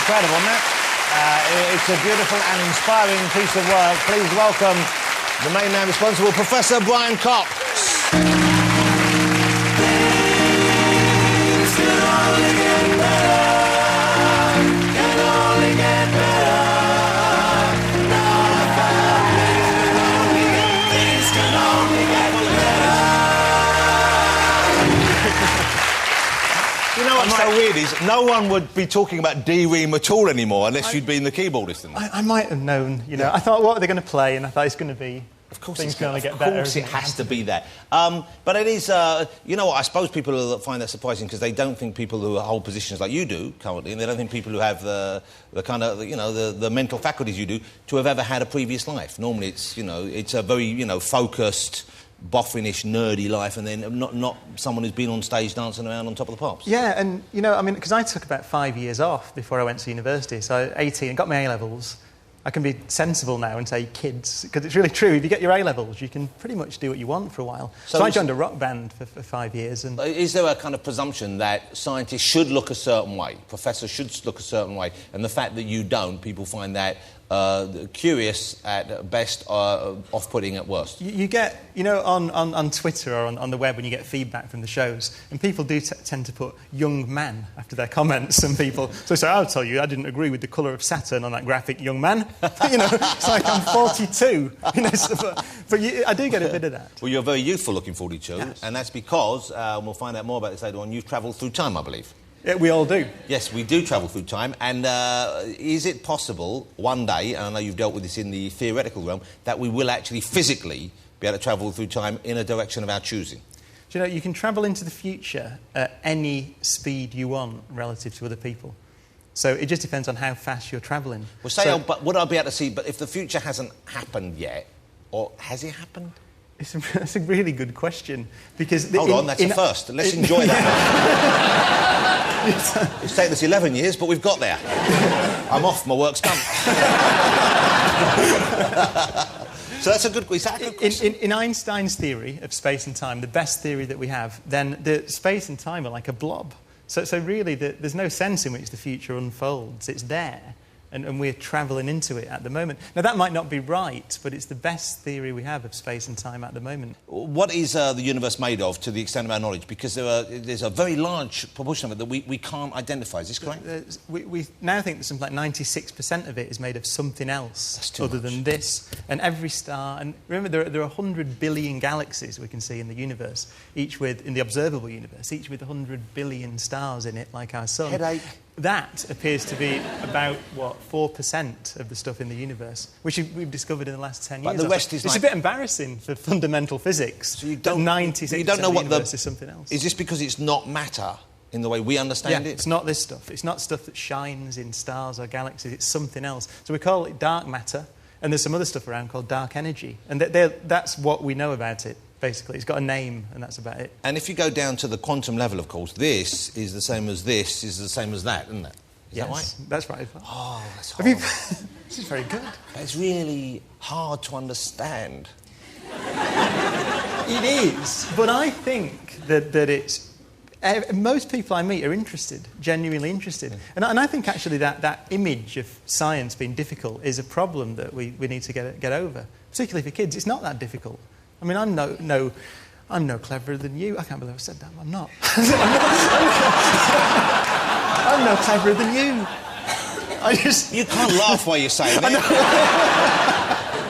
incredible, isn't it? It's a beautiful and inspiring piece of work. Please welcome the main man responsible, Professor Brian Cox. You know what's so weird is no one would be talking about D-Ream at all anymore unless you'd been the keyboardist. I might have known, you know. Yeah. I thought, what are they going to play? And I thought it's going to be... Of course things going to get better. Of course it has to be that. But it is, you know what, I suppose people find that surprising because they don't think people who hold positions like you do currently, and they don't think people who have the kind of, you know, the mental faculties you do, to have ever had a previous life. Normally it's, you know, it's a very, you know, focused, boffinish, nerdy life, and then not someone who's been on stage dancing around on top of the pops. Yeah, and, you know, I mean, because I took about 5 years off before I went to university, so 18, and got my A-levels. I can be sensible now and say kids, because it's really true. If you get your A-levels, you can pretty much do what you want for a while. So I joined a rock band for 5 years. And is there a kind of presumption that scientists should look a certain way, professors should look a certain way, and the fact that you don't, people find that curious at best, off-putting at worst? You get, you know, on Twitter or on the web when you get feedback from the shows, and people do tend to put young man after their comments, and people... So I'll tell you, I didn't agree with the colour of Saturn on that graphic, young man. You know, it's like I'm 42. You know, but I do get a bit of that. Well, you're very youthful looking 42, yes. And that's because, and we'll find out more about this later on, you've travelled through time, I believe. Yeah, we all do. Yes, we do travel through time, and is it possible one day, and I know you've dealt with this in the theoretical realm, that we will actually physically be able to travel through time in a direction of our choosing? Do you know, you can travel into the future at any speed you want relative to other people. So it just depends on how fast you're travelling. Well, say, but would I be able to see, but if the future hasn't happened yet, or has it happened? That's a really good question, because... Hold on, that's a first. Let's enjoy that. It's taken us 11 years, but we've got there. I'm off, my work's done. So that's a good question. In Einstein's theory of space and time, the best theory that we have, then the space and time are like a blob. So really, there's no sense in which the future unfolds. It's there, and we're travelling into it at the moment. Now, that might not be right, but it's the best theory we have of space and time at the moment. What is the universe made of, to the extent of our knowledge? Because there's a very large proportion of it that we can't identify. Is this correct? We now think that something like 96% of it is made of something else other much than this. And every star... And remember, there are 100 billion galaxies we can see in the universe, each with... in the observable universe, each with 100 billion stars in it, like our sun. Headache. That appears to be about, 4% of the stuff in the universe, which we've discovered in the last 10 years. But the rest is It's a bit embarrassing for fundamental physics. So you don't... 96% you don't know of the what universe is something else. Is this because it's not matter in the way we understand it? It's not this stuff. It's not stuff that shines in stars or galaxies. It's something else. So we call it dark matter, and there's some other stuff around called dark energy. And that's what we know about it. Basically, it's got a name, and that's about it. And if you go down to the quantum level, of course, this is the same as this is the same as that, isn't it? Is that right? That's right. Oh, that's hard. This is very good. It's really hard to understand. It is, but I think that it's... most people I meet are interested, genuinely interested. And I think, actually, that image of science being difficult is a problem that we need to get over, particularly for kids. It's not that difficult. I mean, I'm no cleverer than you. I can't believe I said that. I'm not. I'm no cleverer than you. You can't laugh while you're saying it.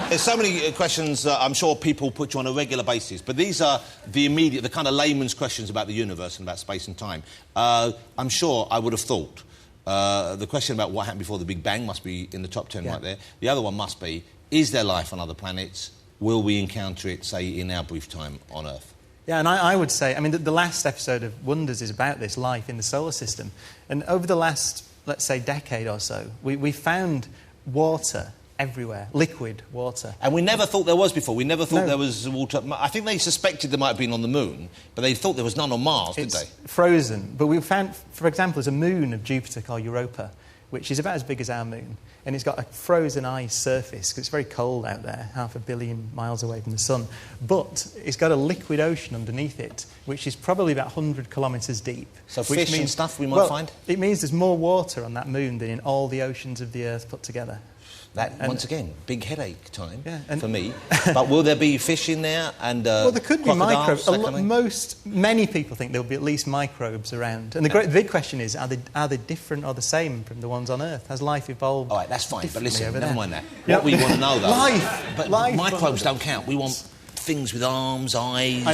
There's so many questions I'm sure people put you on a regular basis, but these are the kind of layman's questions about the universe and about space and time. I'm sure I would have thought the question about what happened before the Big Bang must be in the top 10 right there. The other one must be, is there life on other planets? Will we encounter it, say, in our brief time on Earth? Yeah, and I would say, I mean, the last episode of Wonders is about this, life in the solar system. And over the last, let's say, decade or so, we found water everywhere, liquid water. And we never thought there was before. We never thought there was water. I think they suspected there might have been on the Moon, but they thought there was none on Mars, did they? Frozen. But we found, for example, there's a moon of Jupiter called Europa, which is about as big as our moon, and it's got a frozen ice surface because it's very cold out there, 500 million miles away from the sun. But it's got a liquid ocean underneath it, which is probably about 100 kilometres deep. So fish and stuff we might find? It means there's more water on that moon than in all the oceans of the Earth put together. That, once again, big headache time for me. Yeah. But will there be fish in there and well, there could be microbes. Many people think there'll be at least microbes around. And the big question is, are they different or the same from the ones on Earth? Has life evolved? All right, that's fine. But listen, never mind that. Yep. What we want to know, though... life! Microbes don't count. We want things with arms, eyes,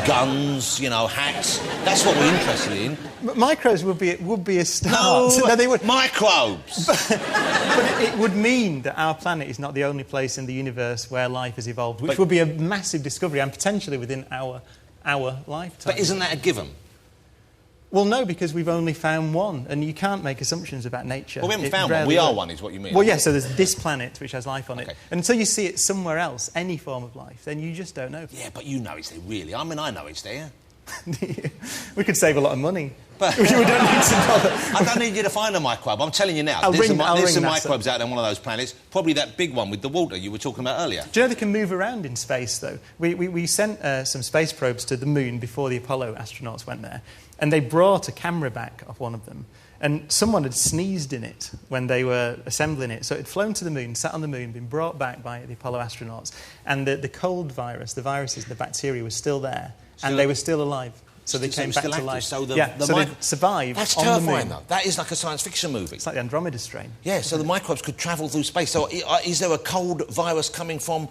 guns, hats. That's what we're interested in. Microbes would be a start. No, they would. Microbes! But it would mean that our planet is not the only place in the universe where life has evolved, which would be a massive discovery and potentially within our lifetime. But isn't that a given? Well, no, because we've only found one, and you can't make assumptions about nature. Well, we haven't found one. We are one, is what you mean. Well, yeah, so there's this planet which has life on it. And until you see it somewhere else, any form of life, then you just don't know. Yeah, but you know it's there, really. I mean, I know it's there. We could save a lot of money. But we don't need to bother. I don't need you to find a microbe. I'm telling you now. There's some microbes out there on one of those planets. Probably that big one with the water you were talking about earlier. Do you know they can move around in space, though? We sent some space probes to the moon before the Apollo astronauts went there, and they brought a camera back of one of them, and someone had sneezed in it when they were assembling it. So it had flown to the moon, sat on the moon, been brought back by the Apollo astronauts, and the cold virus, the viruses, the bacteria was still there, and they were still alive. So they came back to life. So they survived. That's on terrifying, the moon. though. That is like a science fiction movie. It's like the Andromeda strain. Yeah, so the microbes could travel through space. So is there a cold virus coming from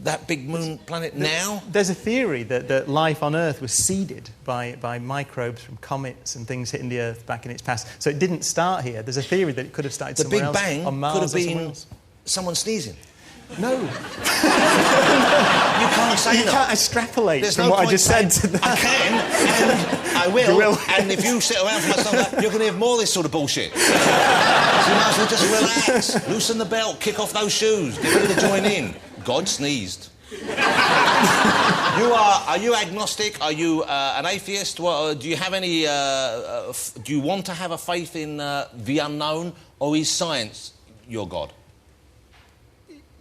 that big moon planet now? There's a theory that life on Earth was seeded by microbes from comets and things hitting the Earth back in its past. So it didn't start here. There's a theory that it could have started somewhere else. The Big Bang on Mars could have been else. someone sneezing. No. You can't say that. You can't extrapolate There's from no what I point just said to that. I can, and I will. You will. And if you sit around for much longer, you're going to hear more of this sort of bullshit. So you might as well just relax, loosen the belt, kick off those shoes, get ready to join in. God sneezed. Are you agnostic? Are you an atheist? Do you have any... do you want to have a faith in the unknown, or is science your God?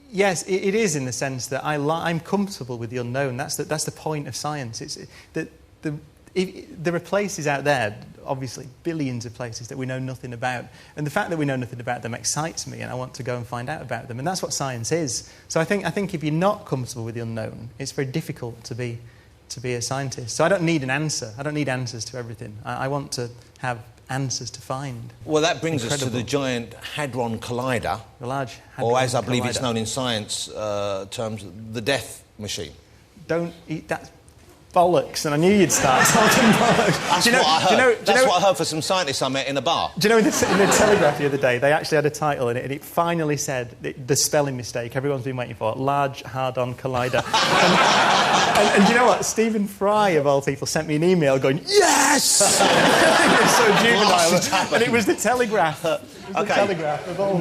Yes, it is in the sense that I'm comfortable with the unknown. That's the point of science. There are places out there, obviously billions of places that we know nothing about, and the fact that we know nothing about them excites me, and I want to go and find out about them. And that's what science is. So I think if you're not comfortable with the unknown, it's very difficult to be a scientist. So I don't need an answer. I don't need answers to everything. I want to have answers to find. Well, that brings us to the giant Hadron Collider. The large Hadron Or, as I believe Collider. it's known in science terms, the death machine. Don't eat that bollocks, and I knew you'd start talking bollocks. That's what I heard for some scientists I met in a bar. Do you know in the Telegraph the other day, they actually had a title in it, and it finally said the spelling mistake everyone's been waiting for, Large Hadron Collider. and do you know what? Stephen Fry, of all people, sent me an email going, yes! It was so juvenile. And it was the Telegraph.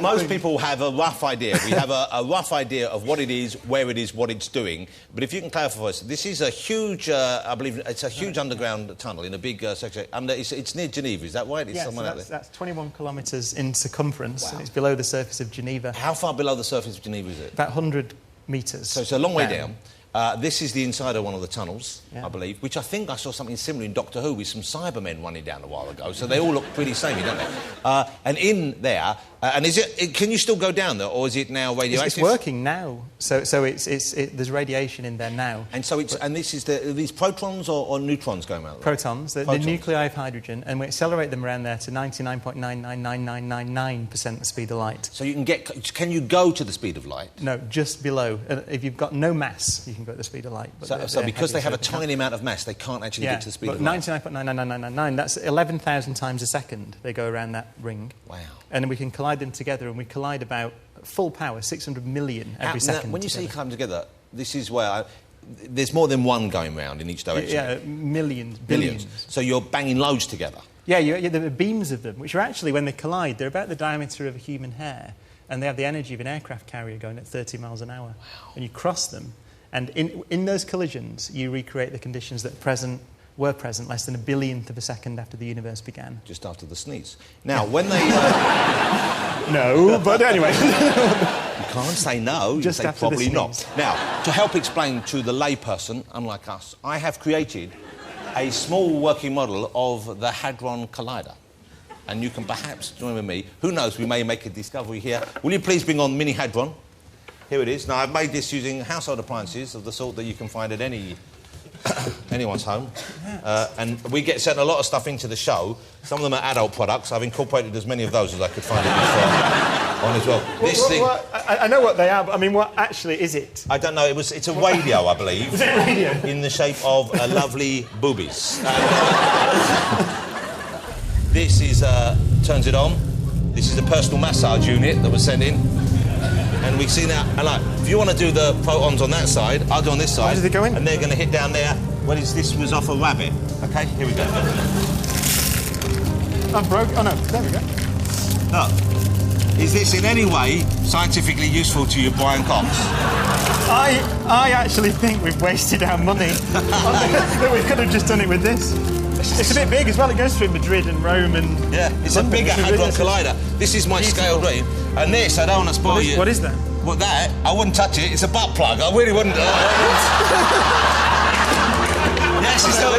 Most people have a rough idea. We have a rough idea of what it is, where it is, what it's doing. But if you can clarify for us, this is a huge, I believe, it's a huge underground tunnel in a big section. It's near Geneva, is that right? It's somewhere out there. That's 21 kilometres in circumference, and it's below the surface of Geneva. How far below the surface of Geneva is it? About 100 metres. So it's a long way down. This is the inside of one of the tunnels, I believe, which I think I saw something similar in Doctor Who with some Cybermen running down a while ago. So they all look pretty samey, don't they? And in there, and can you still go down there, or is it now radioactive? It's working now. So there's radiation in there now. And so this is these protons or neutrons going out there? Protons, the nuclei of hydrogen, and we accelerate them around there to 99.999999% the speed of light. So can you go to the speed of light? No, just below. If you've got no mass, you can go at the speed of light. So because they have a tiny amount of mass, they can't actually get to the speed of light? 99.99999, that's 11,000 times a second they go around that ring. Wow. And then we can collide them together, and we collide about full power, 600 million every second. When you say you collide them together, this is where... there's more than one going round in each direction? Yeah, millions, billions. So you're banging loads together? Yeah, there are beams of them, which are actually, when they collide, they're about the diameter of a human hair, and they have the energy of an aircraft carrier going at 30 miles an hour. Wow. And you cross them, and in those collisions, you recreate the conditions that are present were present less than a billionth of a second after the universe began. Just after the sneeze. Now, when they... No, but anyway. You can't say no, Just you say after the probably not. sneeze. Now, to help explain to the layperson, unlike us, I have created a small working model of the Hadron Collider. And you can perhaps join with me. Who knows, we may make a discovery here. Will you please bring on Mini Hadron? Here it is. Now, I've made this using household appliances of the sort that you can find at anyone's home. And we get sent a lot of stuff into the show. Some of them are adult products. I've incorporated as many of those as I could find on as well. This thing... I know what they are, but I mean, what actually is it? I don't know. It's a radio, I believe. Is it a radio? In the shape of lovely boobies. This is turns it on. This is a personal massage unit that was sent in. And we see now, and like, if you want to do the protons on that side, I'll do on this side. Where does it go in? And they're going to hit down there. Well, this was off a rabbit. Okay, here we go. I broke. Oh no, there we go. Look, is this in any way scientifically useful to you, Brian Cox? I actually think we've wasted our money. That we could have just done it with this. It's a bit big as well. It goes through Madrid and Rome and... Yeah, it's London. A bigger Hadron Collider. This is my scale reading. And this, I don't want to spoil you. What is that? Well, that, I wouldn't touch it. It's a butt plug. I really wouldn't. Yes, it's got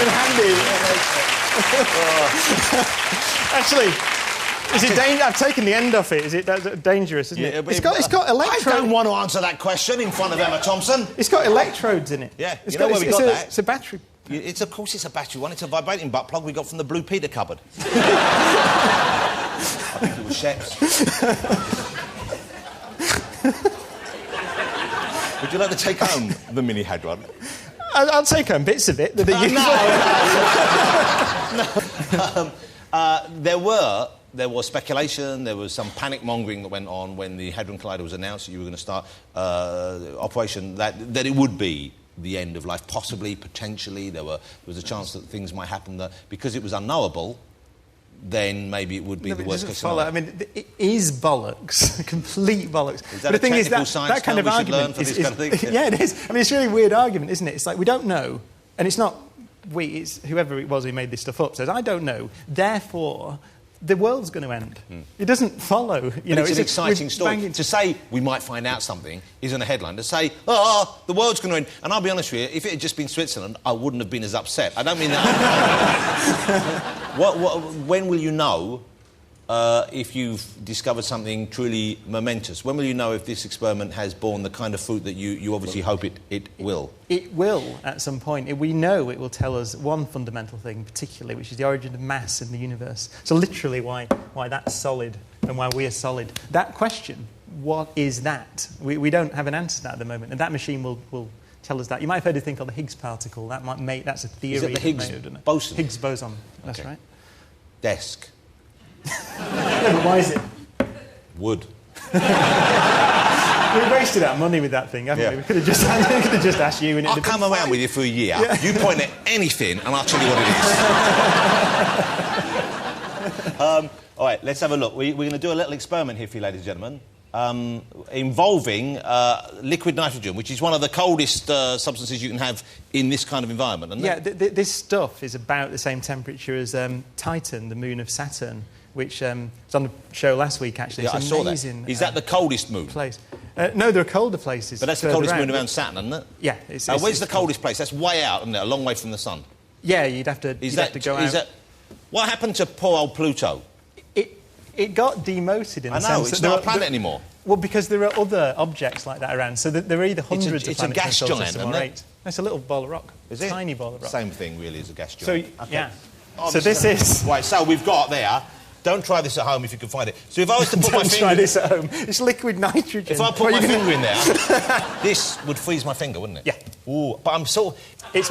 handy. Actually... Is it dangerous? I've taken the end off it. Is it dangerous, isn't it? It's got electrodes. I don't want to answer that question in front of Emma Thompson. It's got electrodes in it. Yeah, you know where we got that? It's a battery. Of course it's a battery one. It's a vibrating butt plug we got from the Blue Peter cupboard. I think it was Shep's. Would you like to take home the Mini Hadron? I'll take home bits of it. There was speculation, there was some panic-mongering that went on when the Hadron Collider was announced that you were going to start operation, that it would be the end of life, possibly, potentially. There was a chance that things might happen that, because it was unknowable, then maybe it would be the worst case scenario. I mean, it is bollocks, complete bollocks. Is that but the thing is that kind of argument is kind of thing? Yeah, it is. I mean, it's a really weird argument, isn't it? It's like we don't know, and it's not we. It's whoever it was who made this stuff up says I don't know. Therefore, the world's going to end. It doesn't follow. It's an exciting story. To say we might find out something isn't a headline. To say, the world's going to end. And I'll be honest with you, if it had just been Switzerland, I wouldn't have been as upset. I don't mean that. When will you know if you've discovered something truly momentous? When will you know if this experiment has borne the kind of fruit that you obviously hope it will? It will, at some point. We know it will tell us one fundamental thing, particularly, which is the origin of mass in the universe. So literally why that's solid and why we are solid. That question, what is that? We don't have an answer to that at the moment, and that machine will tell us that. You might have heard a thing called the Higgs particle. That's a theory. Is it the Higgs boson? Higgs boson, that's okay. Right. Desk. Yeah, but why is it? Wood. We wasted our money with that thing, haven't we? We could have just asked you. And I'll come around with you for a year. Yeah. You point at anything and I'll tell you what it is. All right, let's have a look. We're going to do a little experiment here for you, ladies and gentlemen, involving liquid nitrogen, which is one of the coldest substances you can have in this kind of environment, isn't it? Yeah, this stuff is about the same temperature as Titan, the moon of Saturn, which was on the show last week, actually. Yeah, it's I saw that. Is that the coldest moon? Place. No, there are colder places. But that's the coldest moon around Saturn, isn't it? Yeah. Where's the coldest place? That's way out, isn't it? A long way from the sun. Yeah, you'd have to go out. What happened to poor old Pluto? It got demoted in the sense I know, it's not a planet anymore. Well, because there are other objects like that around. So there are either hundreds of planets in the solar system, or 8. It's a little ball of rock. Is it? Tiny ball of rock. Same thing, really, as a gas giant. So, okay. yeah. So this is... Right, so we've got there... Don't try this at home if you can find it. So if I was to put my finger... Don't try this at home. It's liquid nitrogen. If I put my finger in there, this would freeze my finger, wouldn't it? Yeah. Ooh, but I'm sort of... It's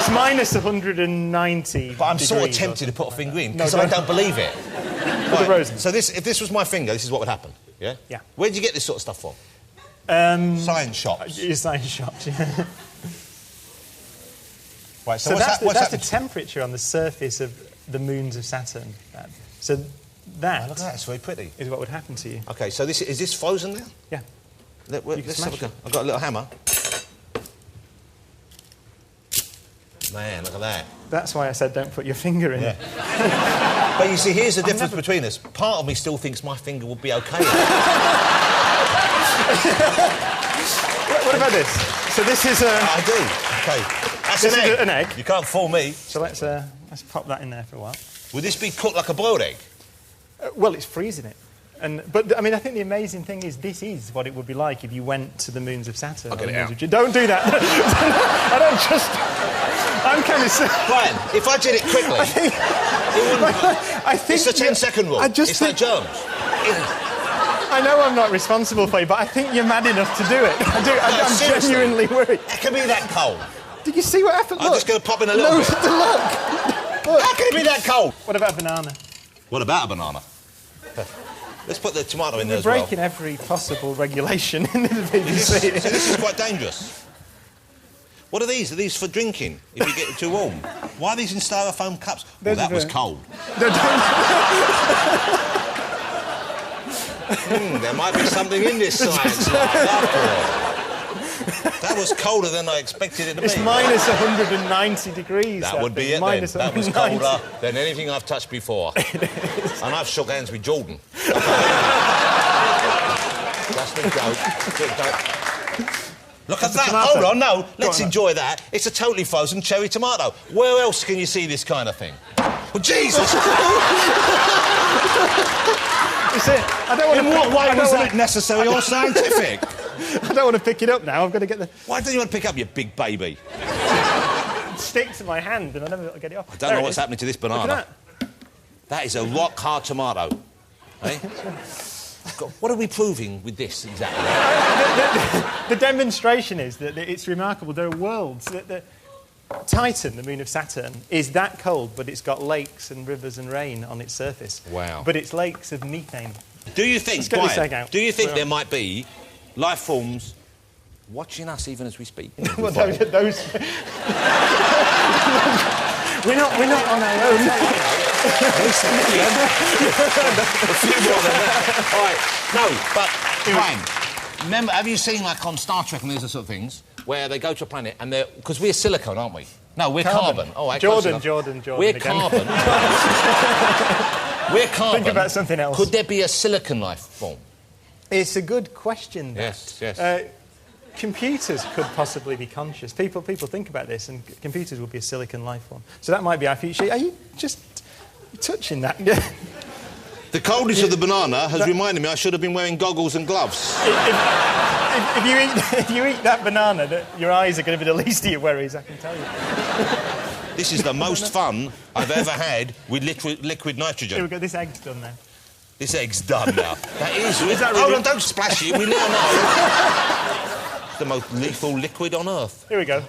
minus 190 But I'm sort of tempted to put a finger in, because I don't believe it. Right. So if this was my finger, this is what would happen, yeah? Yeah. Where did you get this sort of stuff from? Science shops. Science shops, yeah. Right, so that's the temperature on the surface of the moons of Saturn. So that look at that, it's very pretty. Is what would happen to you. OK, so is this frozen now? Yeah. Let's have a go. I've got a little hammer. Man, look at that. That's why I said don't put your finger in. Yeah. But you see, here's the difference between us. Part of me still thinks my finger would be OK. What about this? So this is a... I do. OK. That's This an is egg. an egg. You can't fool me. So let's pop that in there for a while. Would this be cooked like a boiled egg? Well, it's freezing it. But I mean, I think the amazing thing is this is what it would be like if you went to the moons of Saturn. I'll get it out. Don't do that. I don't just... I'm kind of... Brian, if I did it quickly, I think it's the 10-second rule. It's like germs. I know I'm not responsible for you, but I think you're mad enough to do it. I'm seriously. genuinely worried. How can it be that cold? Did you see what happened? I'm just going to pop in a little bit. Look. How can it be that cold? What about a banana? What about a banana? Let's put the tomato in there You're as well. breaking every possible regulation in the BBC. So this is quite dangerous. What are these? Are these for drinking if you get too warm? Why are these in styrofoam cups? Well, that was cold. There might be something in this science lab after all. That was colder than I expected it to be. It's minus 190 degrees. That would be it then. That was colder than anything I've touched before. And I've shook hands with Jordan. That's the joke. Look at that. Hold on, no. Let's enjoy that. It's a totally frozen cherry tomato. Where else can you see this kind of thing? Well, Jesus! I don't want In what way was that necessary or scientific? I don't want to pick it up now. I've got to get the... Why don't you want to pick up your big baby? It sticks to my hand and I never got to get it off. I don't know what's happening to this banana. That is a rock-hard tomato. Eh? What are we proving with this, exactly? The demonstration is that it's remarkable. There are worlds. The Titan, the moon of Saturn, is that cold, but it's got lakes and rivers and rain on its surface. Wow. But it's lakes of methane. Do you think, Let's get this egg Brian, out. do you think there might be life forms watching us even as we speak? Well, those... we're not on our own. A few more than that. All right. No, but, Brian, remember, have you seen, like, on Star Trek and these sort of things, where they go to a planet and they're... Because we're silicone, aren't we? No, we're carbon. Oh, right, Jordan. We're again. carbon. We're carbon. Think about something else. Could there be a silicon life form? It's a good question, that. Yes. Computers could possibly be conscious. People think about this, and computers would be a silicon life form. So that might be our future. Are you just touching that? The coldness of the banana has reminded me I should have been wearing goggles and gloves. If you eat that banana, your eyes are going to be the least of your worries, I can tell you. This is the most fun I've ever had with liquid nitrogen. Here we go, this egg's done now. This egg's done now. That is that really... Hold on, don't splash it, we now know. It's the most lethal liquid on Earth. Here we go.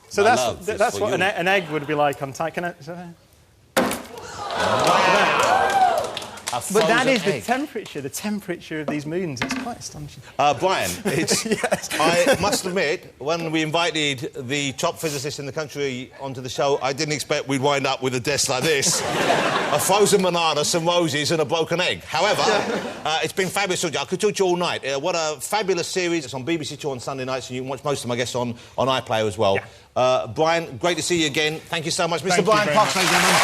So that's what an egg would be like on Titan. But that is the temperature of these moons. It's quite astonishing. Brian, it's, yes. I must admit, when we invited the top physicist in the country onto the show, I didn't expect we'd wind up with a desk like this. A frozen banana, some roses and a broken egg. However, it's been fabulous. I could talk to you all night. What a fabulous series. It's on BBC Two on Sunday nights, and you can watch most of them, I guess, on iPlayer as well. Yeah. Brian, great to see you again. Thank you so much. Mr. Brian Cox, ladies and gentlemen.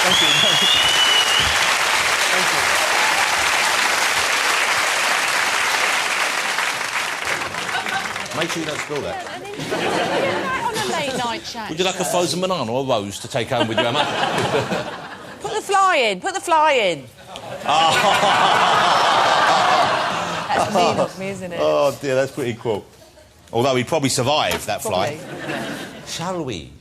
Thank you. Make sure you don't spill that. On a late night chat. Would you like a frozen banana or a rose to take home with you, Emma? Put the fly in. Put the fly in. That's mean of me, isn't it? Oh dear, that's pretty cool. Although he'd probably survive that fly. Probably. Shall we